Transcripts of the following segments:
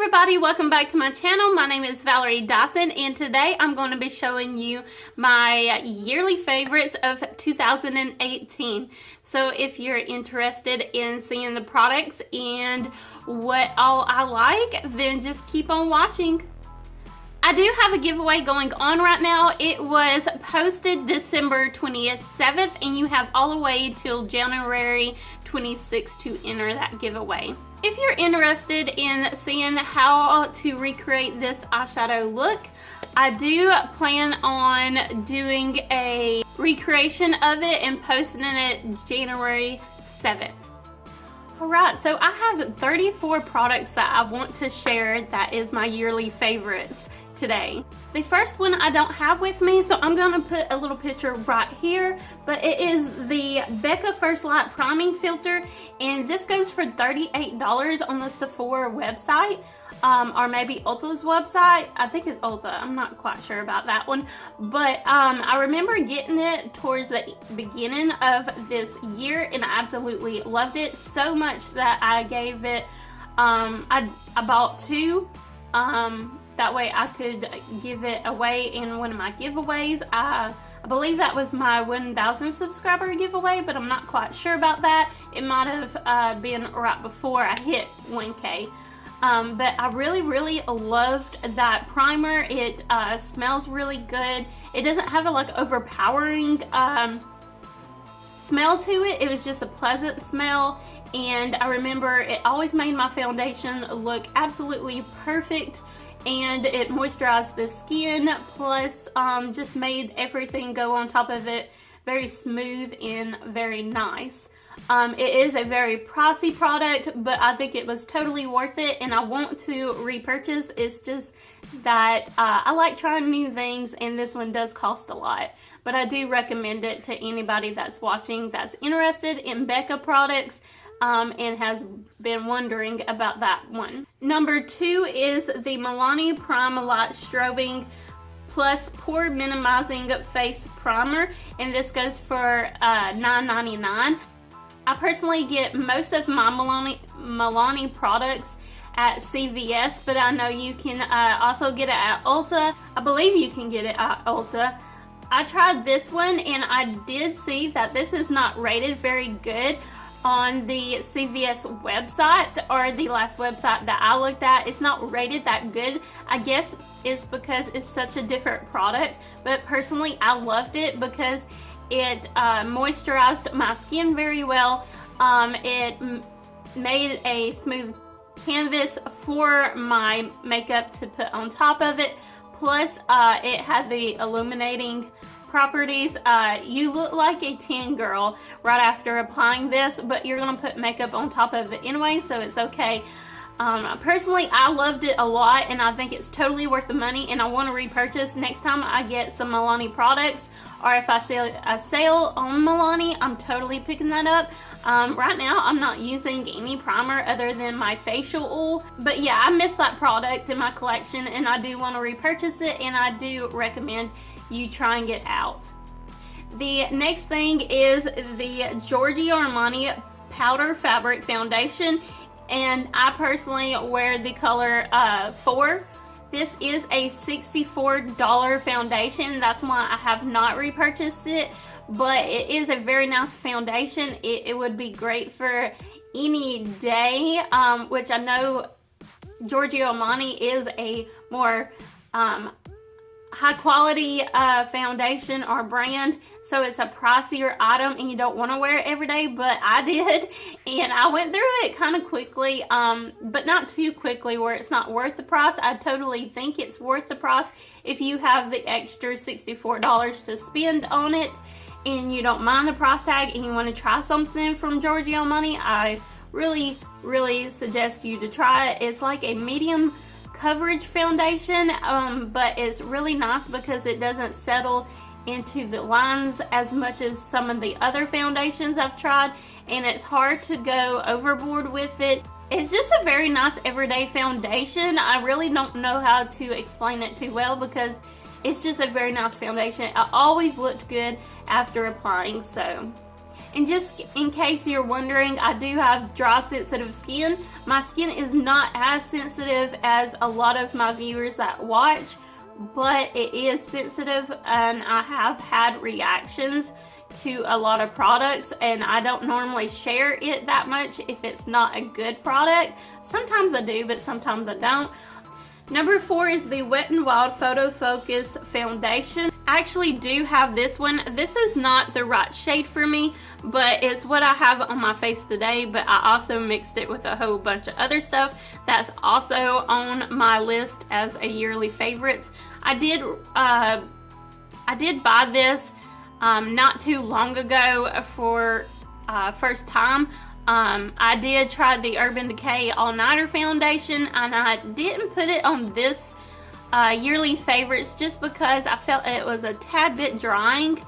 everybody, welcome back to my channel. My name is Valerie Dison and today I'm going to be showing you my yearly favorites of 2018. So if you're interested in seeing the products and what all I like, then just keep on watching. I do have a giveaway going on right now. It was posted December 27th and you have all the way till January 26th to enter that giveaway. If you're interested in seeing how to recreate this eyeshadow look, I do plan on doing a recreation of it and posting it January 7th. Alright, so I have 34 products that I want to share that is my yearly favorites today. The first one I don't have with me, so I'm going to put a little picture right here, but it is the Becca First Light Priming Filter, and this goes for $38 on the Sephora website, or maybe Ulta's website. I think it's Ulta, I'm not quite sure about that one, but I remember getting it towards the beginning of this year and I absolutely loved it so much that I gave it, I bought two, that way I could give it away in one of my giveaways. I believe that was my 1,000 subscriber giveaway, but I'm not quite sure about that. It might have been right before I hit 1K. But I really loved that primer. It smells really good. It doesn't have a like overpowering smell to it. It was just a pleasant smell. And I remember it always made my foundation look absolutely perfect. And it moisturized the skin, plus just made everything go on top of it very smooth and very nice. It is a very pricey product, but I think it was totally worth it and I want to repurchase. It's just that I like trying new things and this one does cost a lot. But I do recommend it to anybody that's watching that's interested in Becca products. And has been wondering about that one. Number 2 is the Milani Prime Light Strobing Plus Pore Minimizing Face Primer, and this goes for $9.99. I personally get most of my Milani products at CVS, but I know you can also get it at Ulta. I believe you can get it at Ulta. I tried this one and I did see that this is not rated very good on the CVS website, or the last website that I looked at. It's not rated that good. I guess it's because it's such a different product, but personally I loved it because it moisturized my skin very well. It made a smooth canvas for my makeup to put on top of it, plus it had the illuminating properties. You look like a 10 girl right after applying this, but you're gonna put makeup on top of it anyway, so it's okay. Personally, I loved it a lot and I think it's totally worth the money, and I want to repurchase next time I get some Milani products, or if I see a sale on Milani, I'm totally picking that up. Right now I'm not using any primer other than my facial oil, but yeah, I missed that product in my collection and I do want to repurchase it, and I do recommend you trying it out. The next thing is the Giorgio Armani Powder Fabric Foundation, and I personally wear the color 4. This is a $64 foundation. That's why I have not repurchased it, but it is a very nice foundation. It would be great for any day, which I know Giorgio Armani is a more high quality foundation or brand, so it's a pricier item and you don't want to wear it every day, but I did, and I went through it kind of quickly, but not too quickly where it's not worth the price. I totally think it's worth the price if you have the extra $64 to spend on it and you don't mind the price tag and you want to try something from Giorgio Armani. I really suggest you to try it. It's like a medium coverage foundation, but it's really nice because it doesn't settle into the lines as much as some of the other foundations I've tried, and it's hard to go overboard with it. It's just a very nice everyday foundation. I really don't know how to explain it too well because it's just a very nice foundation. It always looked good after applying. So And just in case you're wondering, I do have dry sensitive skin. My skin is not as sensitive as a lot of my viewers that watch, but it is sensitive, and I have had reactions to a lot of products, and I don't normally share it that much if it's not a good product. Sometimes I do, but sometimes I don't. Number 4 is the Wet n Wild Photo Focus Foundation. I actually do have this one. This is not the right shade for me, but it's what I have on my face today, but I also mixed it with a whole bunch of other stuff that's also on my list as a yearly favorites. I did buy this not too long ago for first time. I did try the Urban Decay All Nighter Foundation, and I didn't put it on this yearly favorites just because I felt it was a tad bit drying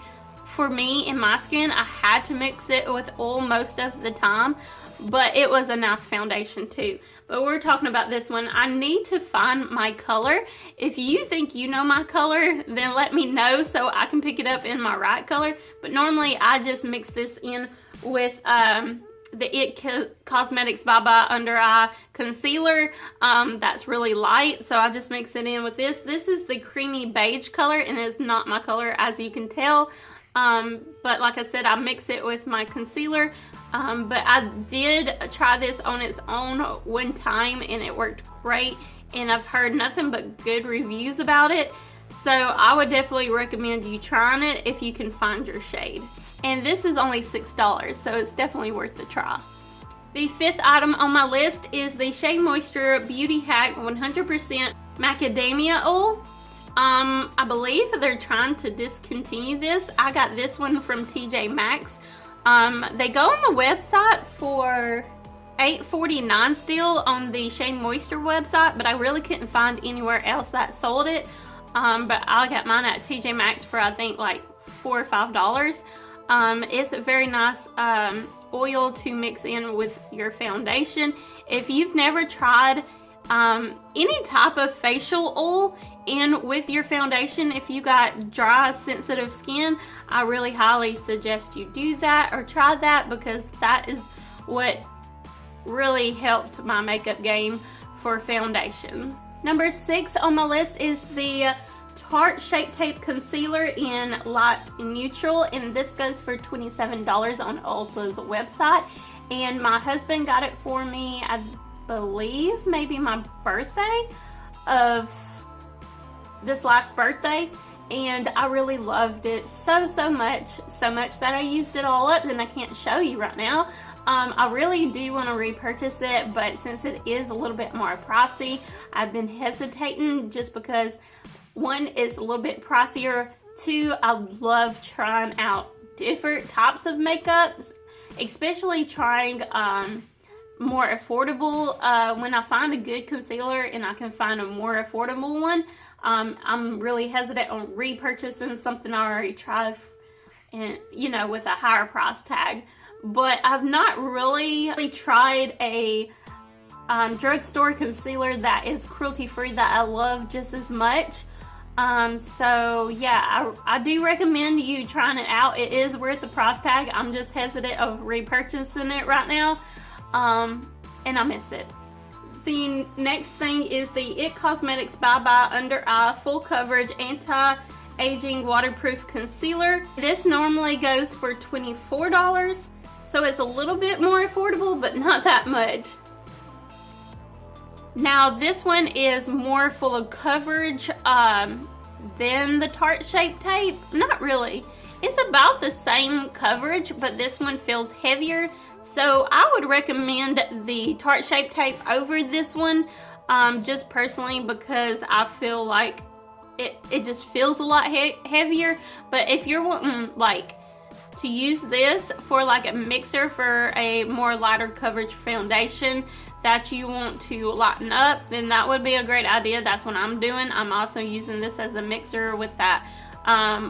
for me in my skin. I had to mix it with oil most of the time, but it was a nice foundation too. But we're talking about this one. I need to find my color. If you think you know my color, then let me know so I can pick it up in my right color. But normally I just mix this in with the IT Cosmetics Bye Bye Under Eye Concealer. That's really light, so I just mix it in with this. This is the creamy beige color, and it's not my color, as you can tell. But like I said, I mix it with my concealer. But I did try this on its own one time, and it worked great, and I've heard nothing but good reviews about it. So I would definitely recommend you trying it if you can find your shade. And this is only $6, so it's definitely worth the try. The 5th item on my list is the Shea Moisture Beauty Hack 100% Macadamia Oil. I believe they're trying to discontinue this. I got this one from TJ Maxx. They go on the website for $8.49 still on the Shea Moisture website, but I really couldn't find anywhere else that sold it. But I got mine at TJ Maxx for I think like $4 or $5. It's a very nice oil to mix in with your foundation. If you've never tried any type of facial oil in with your foundation, if you got dry sensitive skin, I really highly suggest you do that or try that, because that is what really helped my makeup game for foundations. Number 6 on my list is the Tarte Shape Tape Concealer in Light Neutral, and this goes for $27 on Ulta's website. And my husband got it for me, I believe maybe my birthday of this last birthday, and I really loved it so much that I used it all up, and I can't show you right now. I really do want to repurchase it, but since it is a little bit more pricey, I've been hesitating just because, one, it's a little bit pricier. 2, I love trying out different types of makeups, especially trying more affordable. When I find a good concealer and I can find a more affordable one, I'm really hesitant on repurchasing something I already tried, and you know, with a higher price tag. But I've not really tried a drugstore concealer that is cruelty free that I love just as much. So yeah, I do recommend you trying it out. It is worth the price tag. I'm just hesitant of repurchasing it right now, and I miss it. The next thing is the IT Cosmetics Bye Bye Under Eye Full Coverage Anti-Aging Waterproof Concealer. This normally goes for $24, so it's a little bit more affordable, but not that much. Now this one is more full of coverage than the Tarte Shape Tape. Not really. It's about the same coverage, but this one feels heavier. So I would recommend the Tarte Shape Tape over this one, just personally, because I feel like it just feels a lot heavier. But if you're wanting like to use this for like a mixer for a more lighter coverage foundation that you want to lighten up, then that would be a great idea. That's what I'm doing. I'm also using this as a mixer with that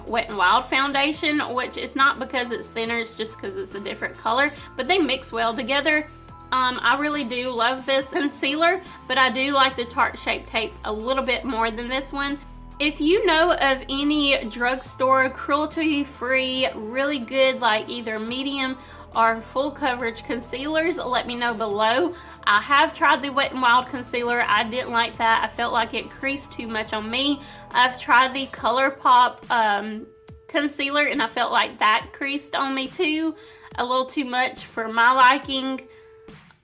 Wet n Wild foundation, which is not because it's thinner, it's just because it's a different color, but they mix well together. I really do love this concealer, but I do like the Tarte Shape Tape a little bit more than this one. If you know of any drugstore cruelty-free, really good, like either medium or full coverage concealers, let me know below. I have tried the Wet n Wild concealer. I didn't like that. I felt like it creased too much on me. I've tried the Colourpop concealer, and I felt like that creased on me too. A little too much for my liking.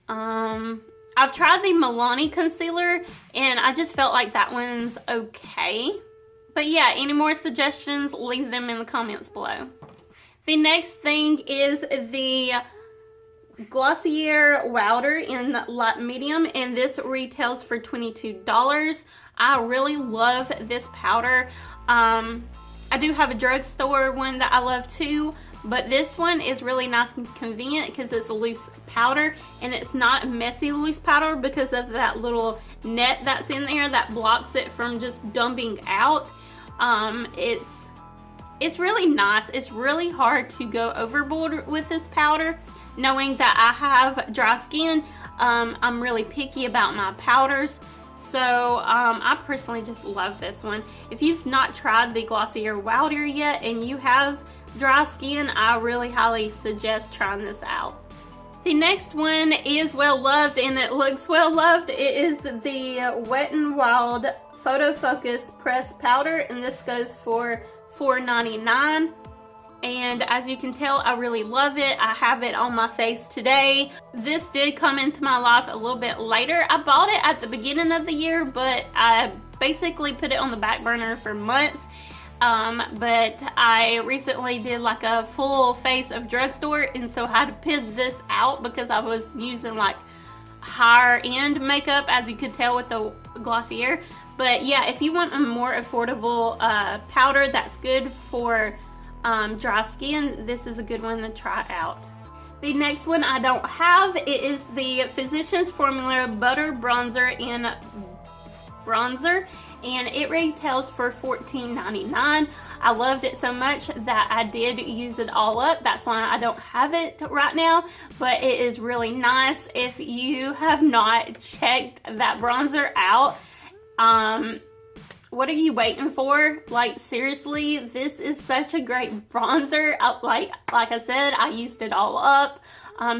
I've tried the Milani concealer, and I just felt like that one's okay. But yeah, any more suggestions, leave them in the comments below. The next thing is the Glossier Wowder in light medium, and this retails for $22. I really love this powder. I do have a drugstore one that I love too, but this one is really nice and convenient because it's a loose powder, and it's not messy loose powder because of that little net that's in there that blocks it from just dumping out. It's really nice. It's really hard to go overboard with this powder. Knowing that I have dry skin, I'm really picky about my powders. So I personally just love this one. If you've not tried the Glossier Wowder yet and you have dry skin, I really highly suggest trying this out. The next one is well loved, and it looks well loved. It is the Wet n Wild Photo Focus Press Powder, and this goes for $4.99. And as you can tell, I really love it. I have it on my face today. This did come into my life a little bit later. I bought it at the beginning of the year, but I basically put it on the back burner for months. But I recently did like a full face of drugstore, and so I had to pick this out because I was using like higher end makeup, as you could tell with the Glossier. But yeah, if you want a more affordable powder that's good for dry skin, this is a good one to try out. The next one I don't have, it is the Physicians Formula Butter Bronzer in Bronzer, and it retails for $14.99. I loved it so much that I did use it all up. That's why I don't have it right now, but it is really nice. If you have not checked that bronzer out, what are you waiting for? Like, seriously, this is such a great bronzer. Like I said, I used it all up.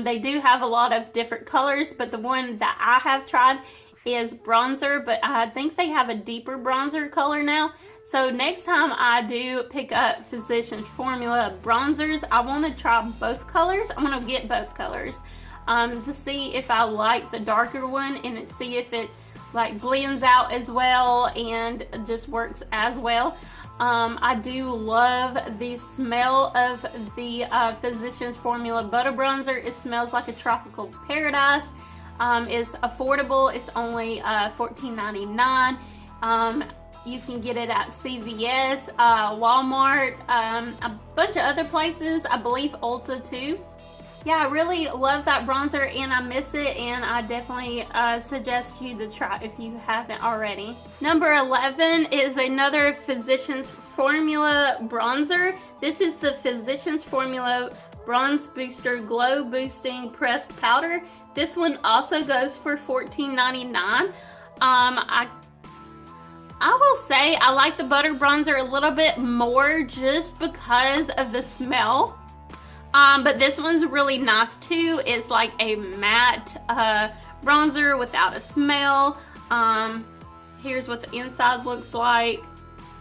They do have a lot of different colors, but the one that I have tried is bronzer, but I think they have a deeper bronzer color now. So next time I do pick up Physicians Formula bronzers, I want to try both colors. I'm going to get both colors to see if I like the darker one and see if it like blends out as well and just works as well. I do love the smell of the Physicians Formula Butter Bronzer. It smells like a tropical paradise. It's affordable. It's only $14.99. You can get it at CVS, Walmart, a bunch of other places. I believe Ulta too. Yeah, I really love that bronzer and I miss it, and I definitely suggest you to try if you haven't already. Number 11 is another Physicians Formula bronzer. This is the Physicians Formula Bronze Booster Glow Boosting Pressed Powder. This one also goes for $14.99. I will say I like the butter bronzer a little bit more just because of the smell. But this one's really nice too. It's like a matte bronzer without a smell. Here's what the inside looks like.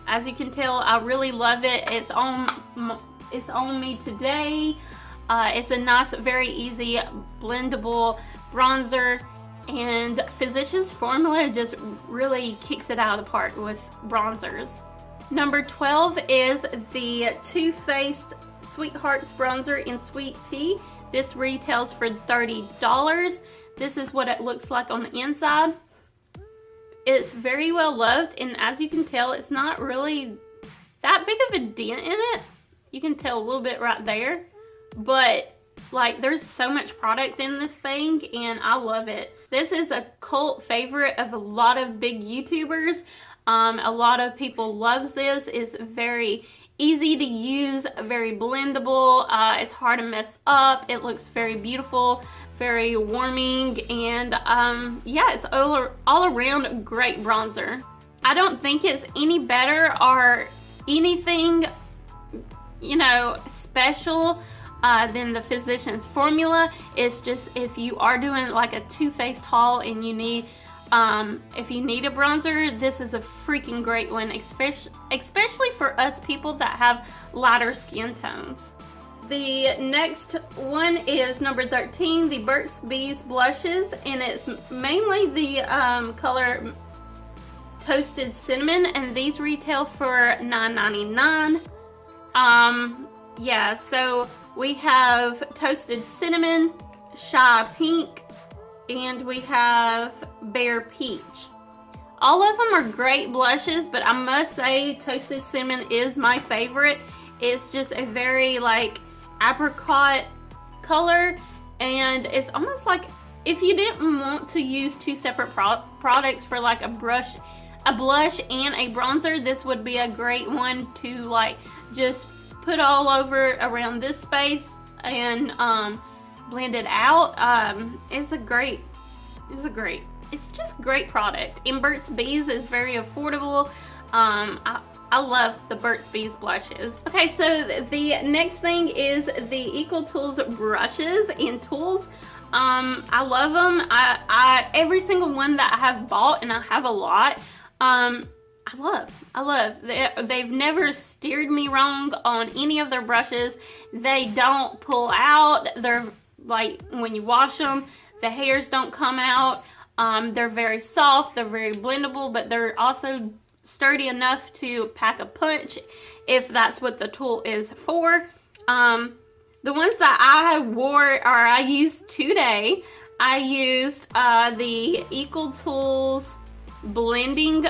As you can tell, I really love it. It's on me today. It's a nice, very easy blendable bronzer, and Physicians Formula just really kicks it out of the park with bronzers. Number 12 is the Too Faced Sweethearts bronzer in Sweet Tea. This retails for $30. This is what it looks like on the inside. It's very well loved, and as you can tell, it's not really that big of a dent in it. You can tell a little bit right there, but like there's so much product in this thing and I love it. This is a cult favorite of a lot of big YouTubers. A lot of people loves this. It's very easy to use, very blendable. It's hard to mess up. It looks very beautiful, very warming, and yeah, it's all around great bronzer. I don't think it's any better or anything, you know, special than the Physicians Formula. It's just if you are doing like a Too Faced haul and you need, if you need a bronzer, this is a freaking great one, especially for us people that have lighter skin tones. The next one is number 13, the Burt's Bees blushes, and it's mainly the color Toasted Cinnamon, and these retail for $9.99. Yeah, so we have Toasted Cinnamon, Shy Pink, and we have Bare Peach. All of them are great blushes, but I must say Toasted Cinnamon is my favorite. It's just a very like apricot color, and it's almost like if you didn't want to use two separate products for like a blush and a bronzer, this would be a great one to like just put all over around this space and blend it out. It's just great product, and Burt's Bees is very affordable. I love the Burt's Bees blushes. Okay, so the next thing is the EcoTools brushes and tools. I love them. Every single one that I have bought, and I have a lot, I love. They've never steered me wrong on any of their brushes. They don't pull out. They're like, when you wash them, the hairs don't come out. They're very soft, they're very blendable, but they're also sturdy enough to pack a punch if that's what the tool is for. The ones that I wore or I used today, I used the EcoTools blending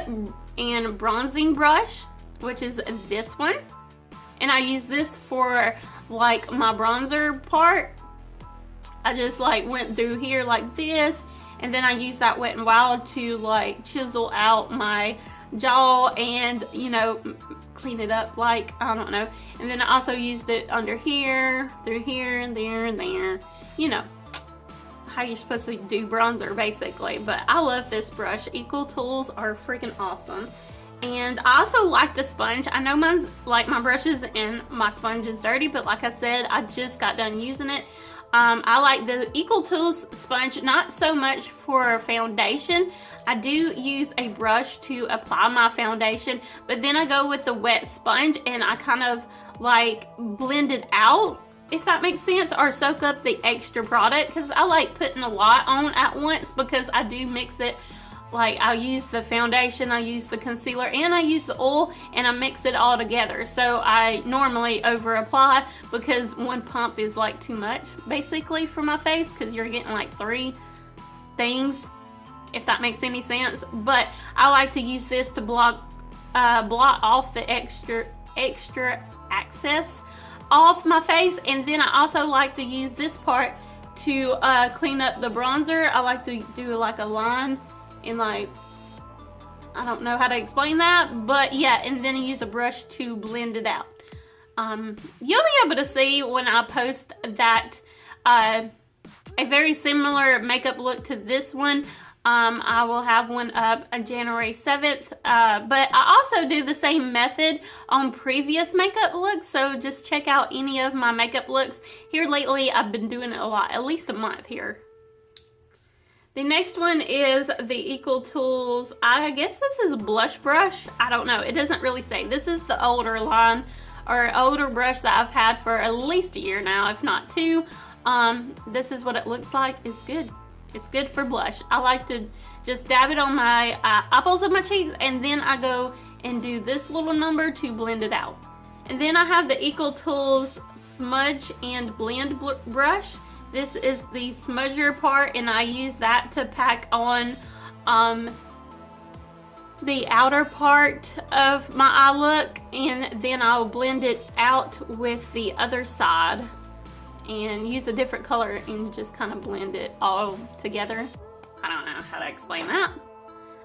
and bronzing brush, which is this one, and I use this for like my bronzer part. I just like went through here like this, and then I used that Wet n Wild to like chisel out my jaw and, you know, clean it up, like, I don't know. And then I also used it under here, through here, and there, and there. You know how you're supposed to do bronzer, basically. But I love this brush. EcoTools are freaking awesome. And I also like the sponge. I know mine's, like, my brushes and my sponge is dirty, but like I said, I just got done using it. I like the EcoTools sponge, not so much for foundation. I do use a brush to apply my foundation, but then I go with the wet sponge and I kind of like blend it out, if that makes sense, or soak up the extra product, because I like putting a lot on at once, because I do mix it. Like, I use the foundation, I use the concealer, and I use the oil, and I mix it all together. So I normally over apply, because one pump is like too much basically for my face, because you're getting like 3 things, if that makes any sense. But I like to use this to blot off the extra excess off my face. And then I also like to use this part to clean up the bronzer. I like to do like a line, and like, I don't know how to explain that, but yeah, and then I use a brush to blend it out. You'll be able to see when I post that a very similar makeup look to this one. I will have one up on January 7th, but I also do the same method on previous makeup looks, so just check out any of my makeup looks. Here lately, I've been doing it a lot, at least a month here. The next one is the EcoTools, I guess this is a blush brush. I don't know, it doesn't really say. This is the older line, or older brush that I've had for at least a year now, if not 2. This is what it looks like. It's good. It's good for blush. I like to just dab it on my apples of my cheeks, and then I go and do this little number to blend it out. And then I have the EcoTools Smudge and Blend brush. This is the smudger part, and I use that to pack on the outer part of my eye look, and then I'll blend it out with the other side and use a different color and just kind of blend it all together. I don't know how to explain that.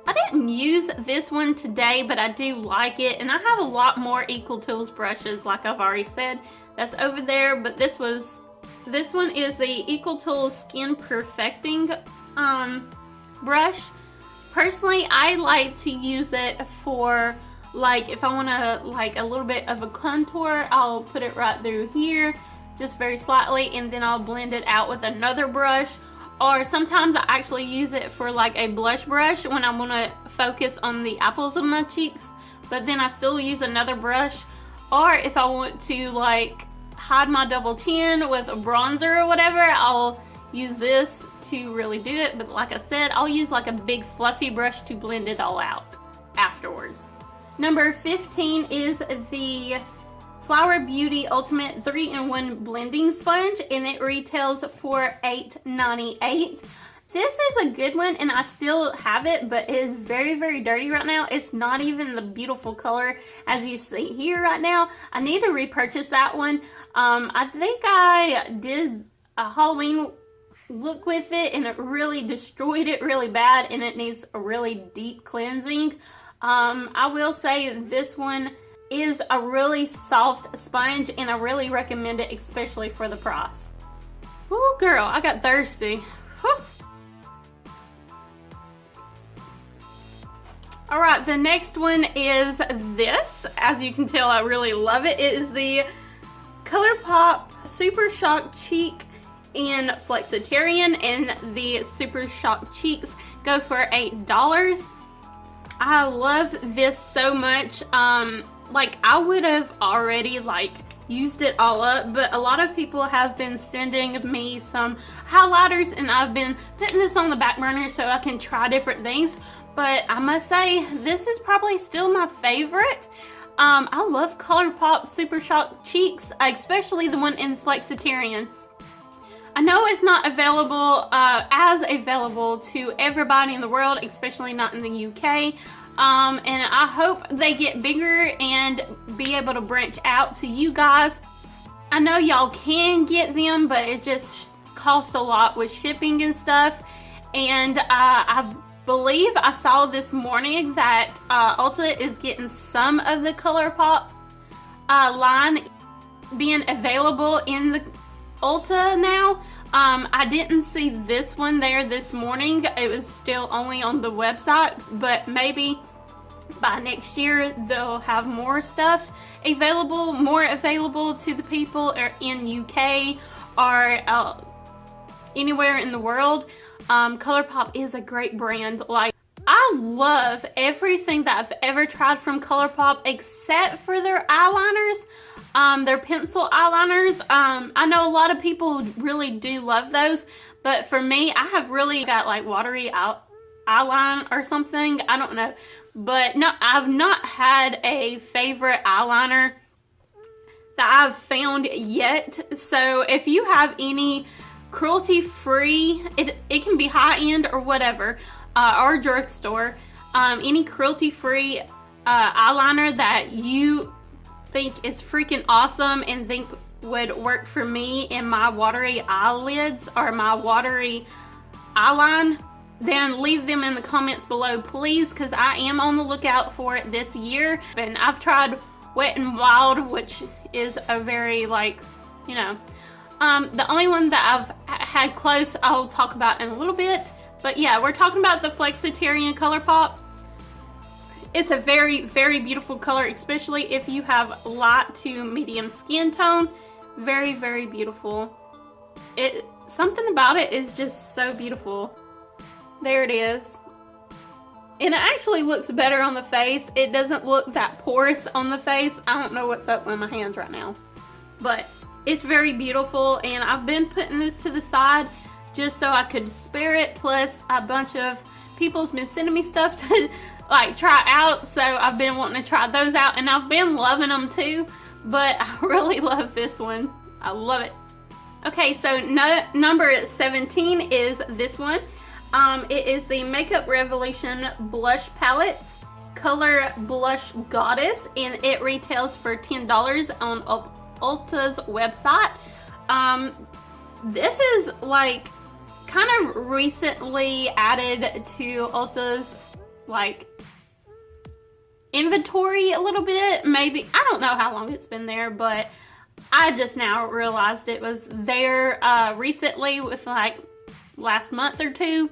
I didn't use this one today, but I do like it, and I have a lot more EcoTools brushes, like I've already said, that's over there. But this one is the EcoTools Skin Perfecting brush. Personally, I like to use it for, like, if I want to, like, a little bit of a contour, I'll put it right through here, just very slightly, and then I'll blend it out with another brush. Or sometimes I actually use it for like a blush brush when I want to focus on the apples of my cheeks, but then I still use another brush. Or if I want to like hide my double chin with a bronzer or whatever, I'll use this to really do it. But like I said, I'll use like a big fluffy brush to blend it all out afterwards. Number 15 is the Flower Beauty Ultimate 3-in-1 Blending Sponge, and it retails for $8.98. This is a good one, and I still have it, but it is very, very dirty right now. It's not even the beautiful color as you see here right now. I need to repurchase that one. I think I did a Halloween look with it, and it really destroyed it really bad, and it needs a really deep cleansing. I will say this one is a really soft sponge, and I really recommend it, especially for the price. Ooh, girl, I got thirsty. Whew. All right, the next one is this. As you can tell, I really love it. It is the Colourpop Super Shock Cheek in Flexitarian, and the Super Shock Cheeks go for $8. I love this so much. Like, I would have already like used it all up, but a lot of people have been sending me some highlighters, and I've been putting this on the back burner so I can try different things. But I must say, this is probably still my favorite. I love Colourpop Super Shock Cheeks, especially the one in Flexitarian. I know it's not available as available to everybody in the world, especially not in the UK. And I hope they get bigger and be able to branch out to you guys. I know y'all can get them, but it just costs a lot with shipping and stuff. And I believe I saw this morning that Ulta is getting some of the Colourpop line being available in the Ulta now. I didn't see this one there this morning. It was still only on the website, but maybe by next year they'll have more stuff available, more available to the people in UK or anywhere in the world. Colourpop is a great brand. Like, I love everything that I've ever tried from Colourpop except for their eyeliners, their pencil eyeliners. I know a lot of people really do love those, but for me, I have really got like watery eyeline or something. I don't know. But no, I've not had a favorite eyeliner that I've found yet. So if you have any cruelty-free, it can be high-end or whatever, or drugstore, any cruelty-free eyeliner that you think is freaking awesome and think would work for me in my watery eyelids or my watery eyeline, then leave them in the comments below, please, because I am on the lookout for it this year. And I've tried Wet n Wild, which is a very, like, you know, the only one that I've had close I'll talk about in a little bit. But yeah, we're talking about the Flexitarian Colourpop. It's a very, very beautiful color, especially if you have light to medium skin tone. Very, very beautiful. Something about it is just so beautiful. There it is. And it actually looks better on the face. It doesn't look that porous on the face. I don't know what's up with my hands right now. But it's very beautiful, and I've been putting this to the side just so I could spare it. Plus, a bunch of people's been sending me stuff to like try out, so I've been wanting to try those out, and I've been loving them too. But I really love this one. I love it. Okay, so number 17 is this one. It is the Makeup Revolution Blush Palette, color Blush Goddess, and it retails for $10 on Ulta's website. This is like kind of recently added to Ulta's like inventory a little bit. Maybe, I don't know how long it's been there, but I just now realized it was there recently, with like last month or two.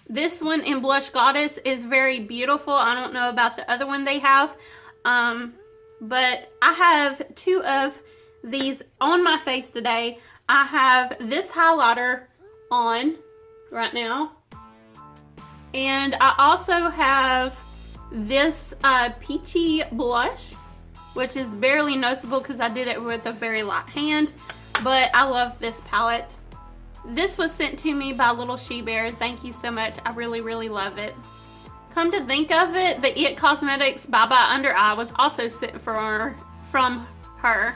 This one in Blush Goddess is very beautiful. I don't know about the other one they have. But I have two of these on my face today. I have this highlighter on right now. And I also have this peachy blush, which is barely noticeable because I did it with a very light hand. But I love this palette. This was sent to me by Little She Bear. Thank you so much. I really, really love it. Come to think of it, the It Cosmetics Bye Bye Under Eye was also sent from her.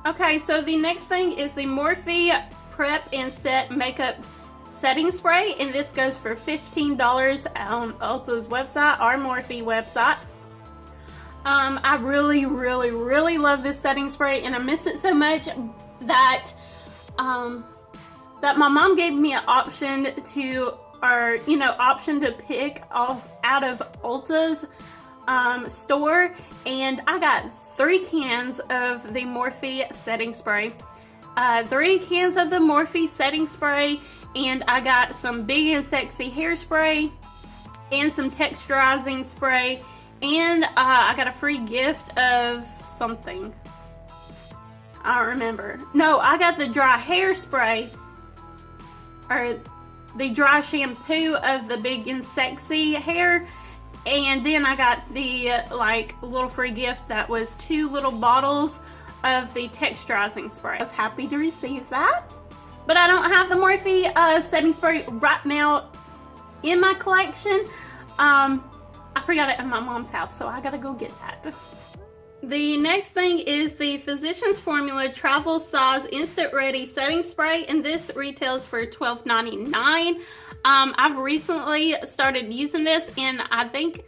Okay, so the next thing is the Morphe Prep and Set Makeup Setting Spray, and this goes for $15 on Ulta's website, our Morphe website. I really, really, really love this setting spray, and I miss it so much that that my mom gave me an option to, option to pick off out of Ulta's store, and I got 3 cans of the Morphe setting spray. 3 cans of the Morphe setting spray, and I got some Big and Sexy hairspray and some texturizing spray, and I got a free gift of something. I don't remember. No, I got the dry hairspray, or the dry shampoo of the Big and Sexy hair, and then I got the little free gift that was 2 little bottles of the texturizing spray. I was happy to receive that. But I don't have the Morphe setting spray right now in my collection. I forgot it at my mom's house, so I gotta go get that. The next thing is the Physicians Formula Travel Size Instant Ready Setting Spray, and this retails for $12.99. I've recently started using this, and I think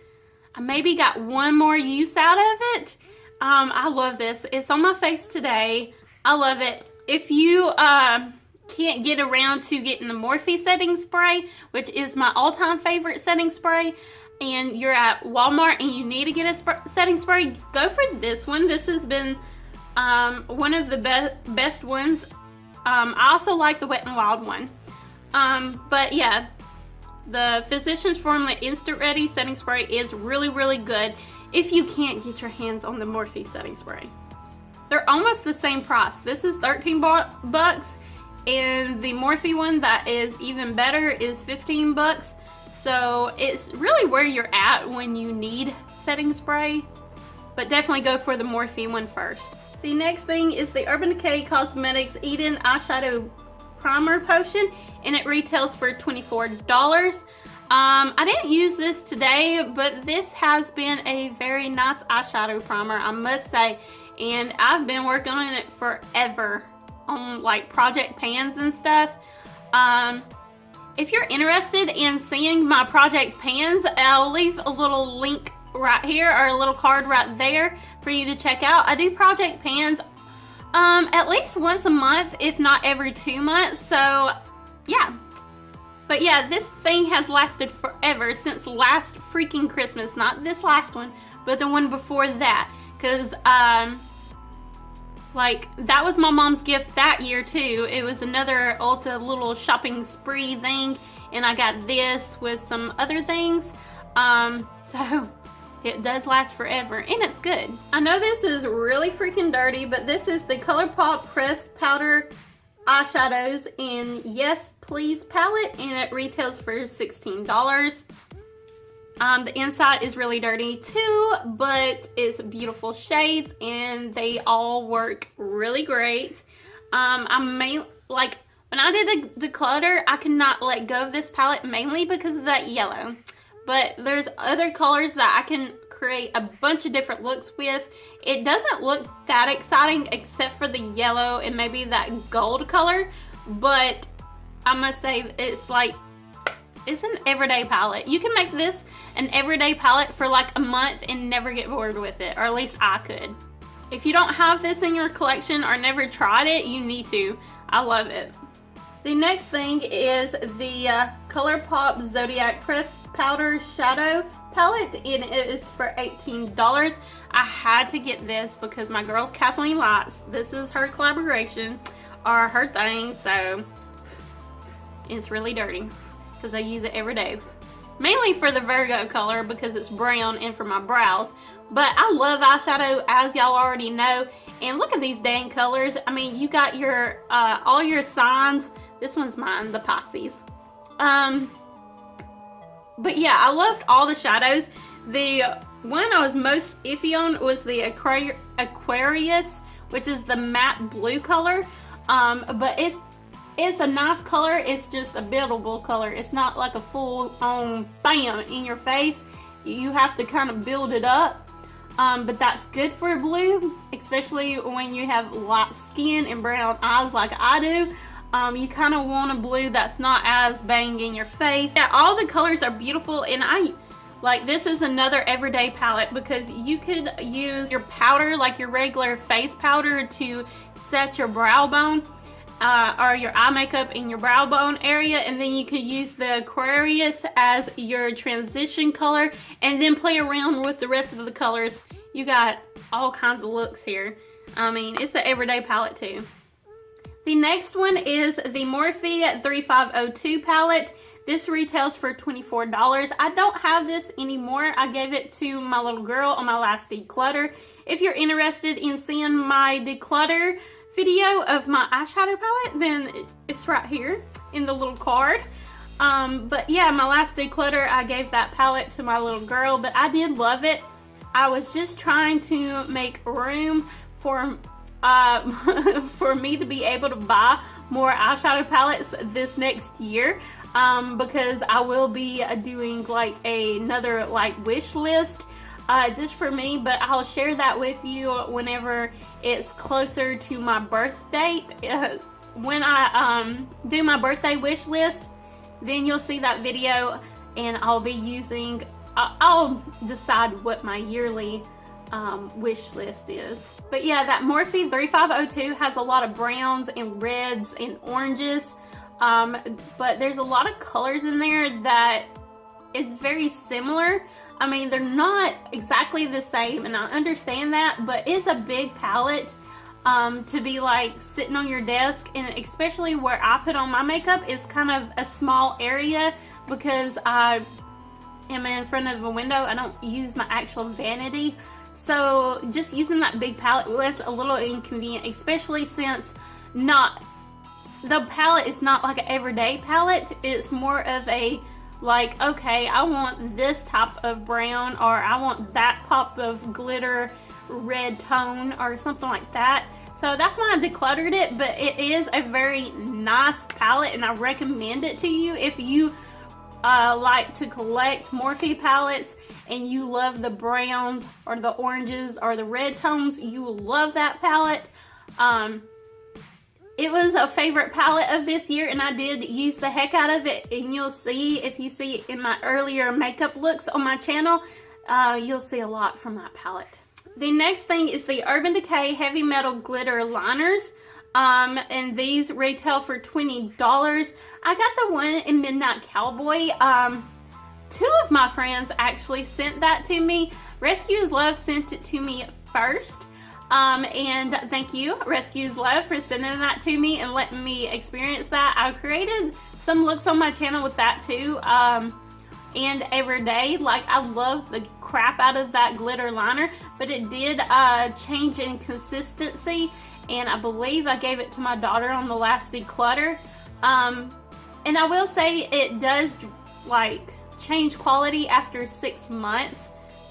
I maybe got one more use out of it. I love this. It's on my face today. I love it. If you can't get around to getting the Morphe setting spray, which is my all-time favorite setting spray, and you're at Walmart and you need to get a setting spray, go for this one. This has been one of the best ones. I also like the Wet n Wild one. But yeah, the Physicians Formula Instant Ready Setting Spray is really, really good if you can't get your hands on the Morphe setting spray. They're almost the same price. This is 13 bucks, and the Morphe one that is even better is 15 bucks. So it's really where you're at when you need setting spray, but definitely go for the Morphe one first. The next thing is the Urban Decay Cosmetics Eden Eyeshadow Primer Potion, and it retails for $24. I didn't use this today, but this has been a very nice eyeshadow primer, I must say, and I've been working on it forever on like project pans and stuff. If you're interested in seeing my project pans, I'll leave a little link right here, or a little card right there for you to check out. I do project pans at least once a month, if not every 2 months, so yeah. But yeah, this thing has lasted forever, since last freaking Christmas. Not this last one, but the one before that, because like, that was my mom's gift that year too. It was another Ulta little shopping spree thing, and I got this with some other things. So it does last forever, and it's good. I know this is really freaking dirty, but this is the Colourpop Pressed Powder Eyeshadows in Yes Please palette, and it retails for $16. The inside is really dirty too, but it's beautiful shades, and they all work really great. Like, when I did the declutter, I could not let go of this palette, mainly because of that yellow. But there's other colors that I can create a bunch of different looks with. It doesn't look that exciting except for the yellow and maybe that gold color, but I must say it's like, it's an everyday palette. You can make this an everyday palette for like a month and never get bored with it, or at least I could. If you don't have this in your collection or never tried it, you need to. I love it. The next thing is the Colourpop Zodiac Pressed Powder Shadow palette, and it is for $18. I had to get this because my girl Kathleen likes, this is her collaboration or her thing, so it's really dirty because I use it every day. Mainly for the Virgo color because it's brown and for my brows. But I love eyeshadow, as y'all already know. And look at these dang colors. I mean, you got your all your signs. This one's mine, the Pisces. But yeah, I loved all the shadows. The one I was most iffy on was the Aquarius, which is the matte blue color. But it's a nice color. It's just a buildable color. It's not like a full-on bam in your face. You have to kind of build it up. But that's good for blue, especially when you have light skin and brown eyes like I do. You kind of want a blue that's not as bang in your face. Yeah, all the colors are beautiful, and like this is another everyday palette because you could use your powder, like your regular face powder, to set your brow bone or your eye makeup in your brow bone area, and then you could use the Aquarius as your transition color and then play around with the rest of the colors. You got all kinds of looks here. I mean, it's an everyday palette too. The next one is the Morphe 3502 palette. This retails for $24. I don't have this anymore. I gave it to my little girl on my last declutter. If you're interested in seeing my declutter video of my eyeshadow palette, then it's right here in the little card. But yeah, my last declutter, I gave that palette to my little girl, but I did love it. I was just trying to make room for for me to be able to buy more eyeshadow palettes this next year, because I will be doing like another like wish list just for me, but I'll share that with you whenever it's closer to my birth date. When I do my birthday wish list, then you'll see that video, and I'll be using, I'll decide what my yearly wish list is. But yeah, that Morphe 3502 has a lot of browns and reds and oranges, but there's a lot of colors in there that is very similar. I mean, they're not exactly the same, and I understand that, but it's a big palette to be like sitting on your desk, and especially where I put on my makeup is kind of a small area because I am in front of a window. I don't use my actual vanity. So just using that big palette was a little inconvenient, especially since the palette is not like an everyday palette. It's more of a like, okay, I want this type of brown, or I want that pop of glitter red tone or something like that. So that's why I decluttered it, but it is a very nice palette, and I recommend it to you if you like to collect Morphe palettes and you love the browns or the oranges or the red tones. You will love that palette. It was a favorite palette of this year, and I did use the heck out of it, and you'll see, if you see in my earlier makeup looks on my channel, you'll see a lot from that palette. The next thing is the Urban Decay Heavy Metal Glitter Liners. And these retail for $20. I got the one in Midnight Cowboy. Two of my friends actually sent that to me. Rescue's Love sent it to me first. And thank you, Rescue's Love, for sending that to me and letting me experience that. I created some looks on my channel with that too. And every day, like, I love the crap out of that glitter liner, but it did change in consistency. And I believe I gave it to my daughter on the last declutter. And I will say it does like change quality after 6 months,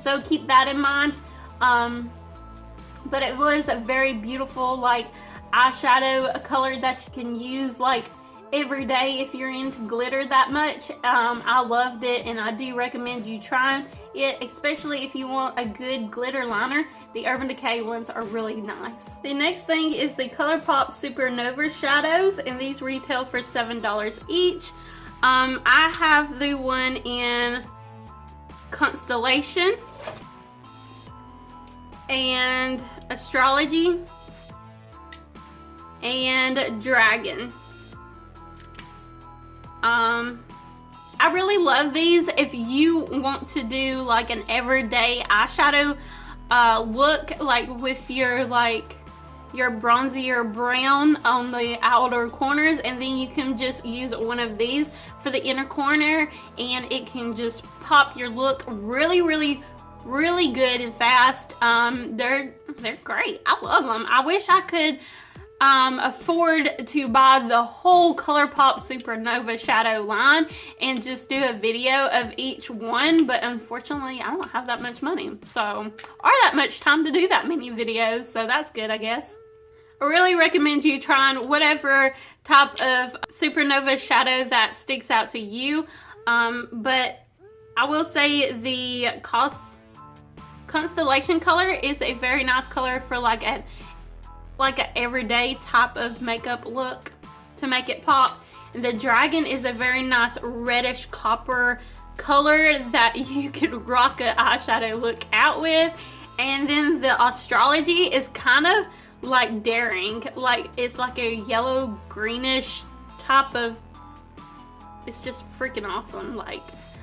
so keep that in mind. But it was a very beautiful like eyeshadow color that you can use like every day if you're into glitter that much. I loved it, and I do recommend you trying it, especially if you want a good glitter liner. The Urban Decay ones are really nice. The next thing is the Colourpop Supernova shadows, and these retail for $7 each. I have the one in Constellation and Astrology and Dragon. I really love these if you want to do like an everyday eyeshadow look, like with your bronzier brown on the outer corners, and then you can just use one of these for the inner corner, and it can just pop your look really good and fast. They're great. I love them. I wish I could afford to buy the whole Colourpop Supernova shadow line and just do a video of each one, but unfortunately I don't have that much money, or that much time to do that many videos, so that's good, I guess. I really recommend you trying whatever type of Supernova shadow that sticks out to you, but I will say the Constellation color is a very nice color for like an everyday type of makeup look to make it pop. The Dragon is a very nice reddish copper color that you could rock an eyeshadow look out with. And then the Astrology is kind of like Daring, like it's like a yellow greenish type of, it's just freaking awesome. Like,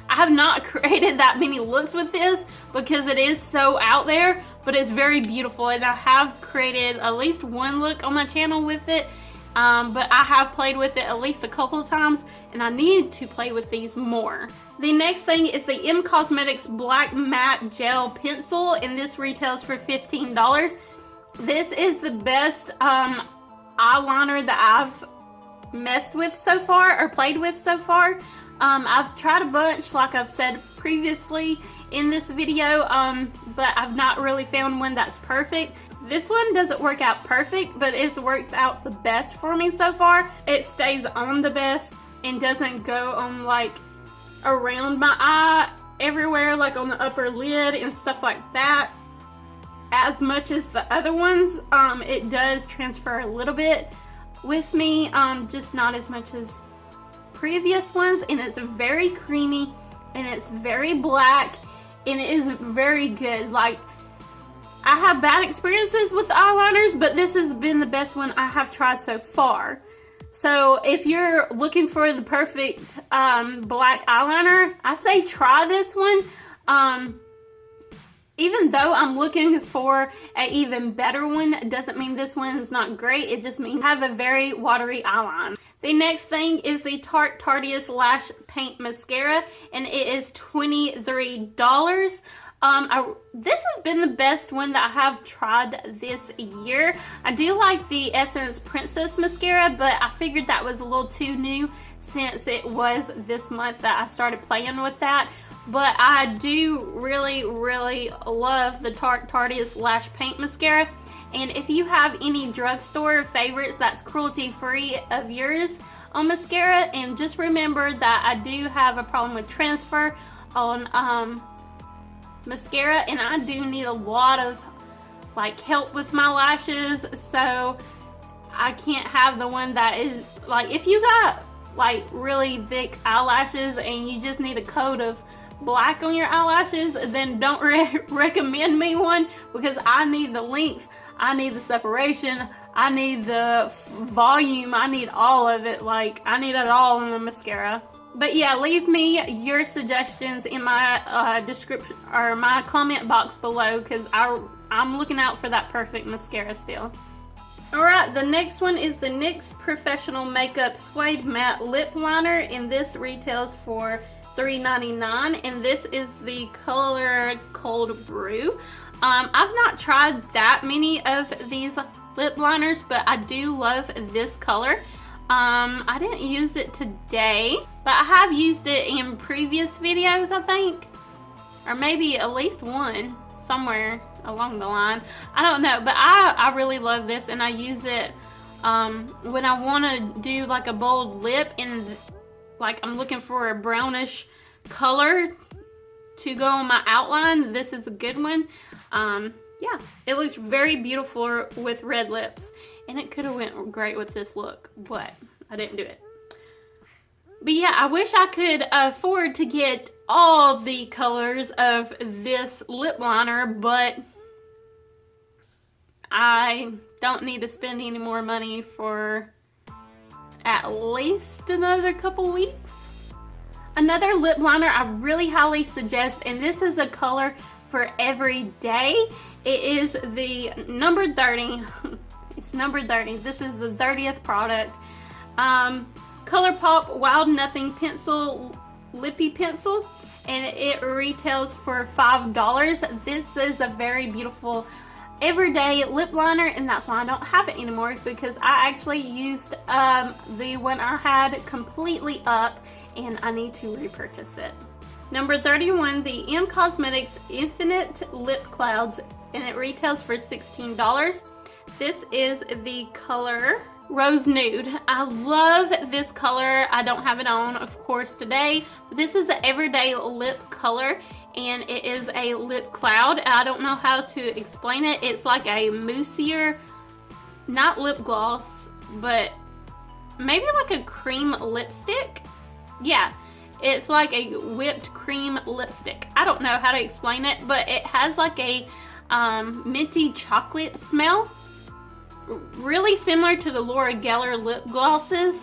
I have not created that many looks with this because it is so out there, but it's very beautiful, and I have created at least one look on my channel with it, but I have played with it at least a couple of times, and I need to play with these more. The next thing is the M Cosmetics Black Matte Gel Pencil, and this retails for $15. This is the best eyeliner that I've messed with so far, or played with so far. I've tried a bunch, like I've said previously in this video, but I've not really found one that's perfect. This one doesn't work out perfect, but it's worked out the best for me so far. It stays on the best and doesn't go on like around my eye everywhere, like on the upper lid and stuff like that, as much as the other ones. It does transfer a little bit with me, just not as much as previous ones, and it's very creamy and it's very black and it is very good. Like, I have bad experiences with eyeliners, but this has been the best one I have tried so far. So if you're looking for the perfect black eyeliner, I say try this one. Even though I'm looking for an even better one, it doesn't mean this one is not great. It just means I have a very watery eyeline. The next thing is the Tarte Tarteist Lash Paint Mascara, and it is $23. This has been the best one that I have tried this year. I do like the Essence Princess Mascara, but I figured that was a little too new since it was this month that I started playing with that. But I do really love the Tarte Tarteist Lash Paint Mascara. And if you have any drugstore favorites that's cruelty free of yours on mascara, and just remember that I do have a problem with transfer on mascara, and I do need a lot of like help with my lashes, so I can't have the one that is like, if you got like really thick eyelashes and you just need a coat of black on your eyelashes, then don't recommend me one, because I need the length, I need the separation, I need the volume, I need all of it. Like, I need it all in the mascara. But yeah, leave me your suggestions in my description or my comment box below, because I'm looking out for that perfect mascara still. Alright, the next one is the NYX Professional Makeup Suede Matte Lip Liner, and this retails for $3.99, and this is the color Cold Brew. I've not tried that many of these lip liners, but I do love this color. I didn't use it today, but I have used it in previous videos, I think, or maybe at least one somewhere along the line. I don't know, but I really love this, and I use it when I want to do like a bold lip, and like I'm looking for a brownish color to go on my outline. This is a good one. Yeah, it looks very beautiful with red lips, and it could have went great with this look, but I didn't do it. But yeah, I wish I could afford to get all the colors of this lip liner, but I don't need to spend any more money for at least another couple weeks. Another lip liner I really highly suggest, and this is a color for every day. It is the number 30. It's number 30. This is the 30th product. Colourpop Wild Nothing Pencil Lippy Pencil, and it retails for $5. This is a very beautiful everyday lip liner, and that's why I don't have it anymore, because I actually used the one I had completely up, and I need to repurchase it. Number 31, the M Cosmetics Infinite Lip Clouds, and it retails for $16. This is the color Rose Nude. I love this color. I don't have it on, of course, today. But this is an everyday lip color, and it is a lip cloud. I don't know how to explain it. It's like a moussier, not lip gloss, but maybe like a cream lipstick. Yeah, it's like a whipped cream lipstick. I don't know how to explain it, but it has like a minty chocolate smell. Really similar to the Laura Geller lip glosses,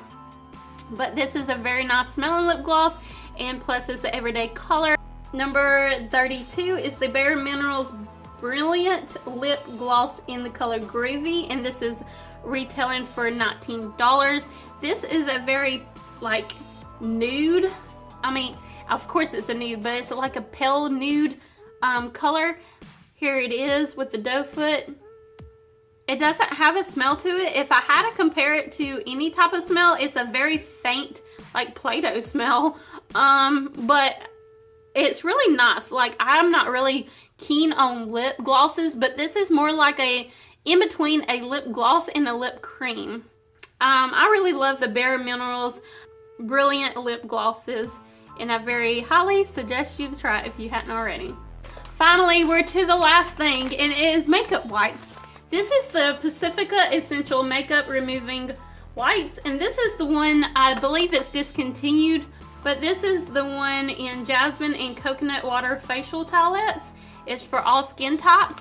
but this is a very nice smelling lip gloss, and plus it's an everyday color. Number 32 is the Bare Minerals Brilliant Lip Gloss in the color Groovy, and this is retailing for $19. This is a very like nude, I mean, of course it's a nude, but it's like a pale nude color. Here it is with the doe foot. It doesn't have a smell to it. If I had to compare it to any type of smell, it's a very faint, like Play-Doh smell. But it's really nice. Like, I'm not really keen on lip glosses, but this is more like a in between a lip gloss and a lip cream. I really love the Bare Minerals Brilliant Lip Glosses, and I very highly suggest you to try it if you hadn't already. Finally, we're to the last thing, and it is makeup wipes. This is the Pacifica Essential Makeup Removing Wipes, and this is the one, I believe it's discontinued, but this is the one in Jasmine and Coconut Water Facial Towelettes. It's for all skin types.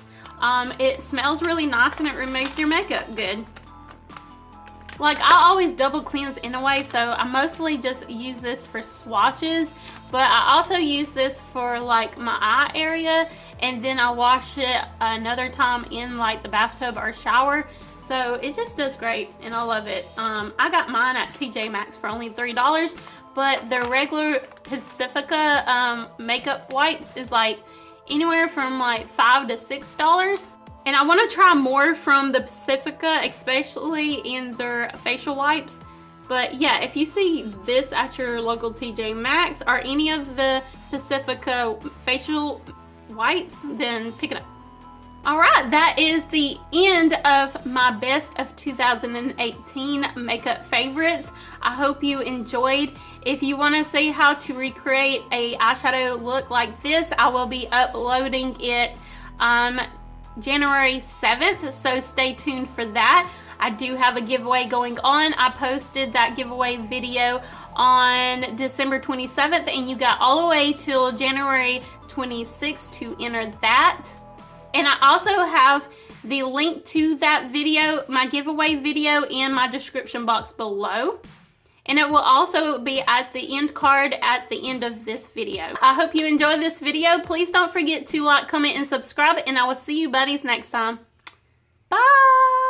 It smells really nice and it removes your makeup good. Like, I always double cleanse anyway, so I mostly just use this for swatches, but I also use this for like my eye area, and then I wash it another time in like the bathtub or shower. So it just does great, and I love it. I got mine at TJ Maxx for only $3, but the regular Pacifica makeup wipes is like anywhere from like $5 to $6. And I want to try more from the Pacifica, especially in their facial wipes. But yeah, if you see this at your local TJ Maxx or any of the Pacifica facial wipes, then pick it up. Alright, that is the end of my best of 2018 makeup favorites. I hope you enjoyed. If you want to see how to recreate a eyeshadow look like this, I will be uploading it January 7th, so stay tuned for that. I do have a giveaway going on. I posted that giveaway video on December 27th, and you got all the way till January 26th to enter that. And I also have the link to that video, my giveaway video, in my description box below. And it will also be at the end card at the end of this video. I hope you enjoyed this video. Please don't forget to like, comment, and subscribe, and I will see you buddies next time. Bye!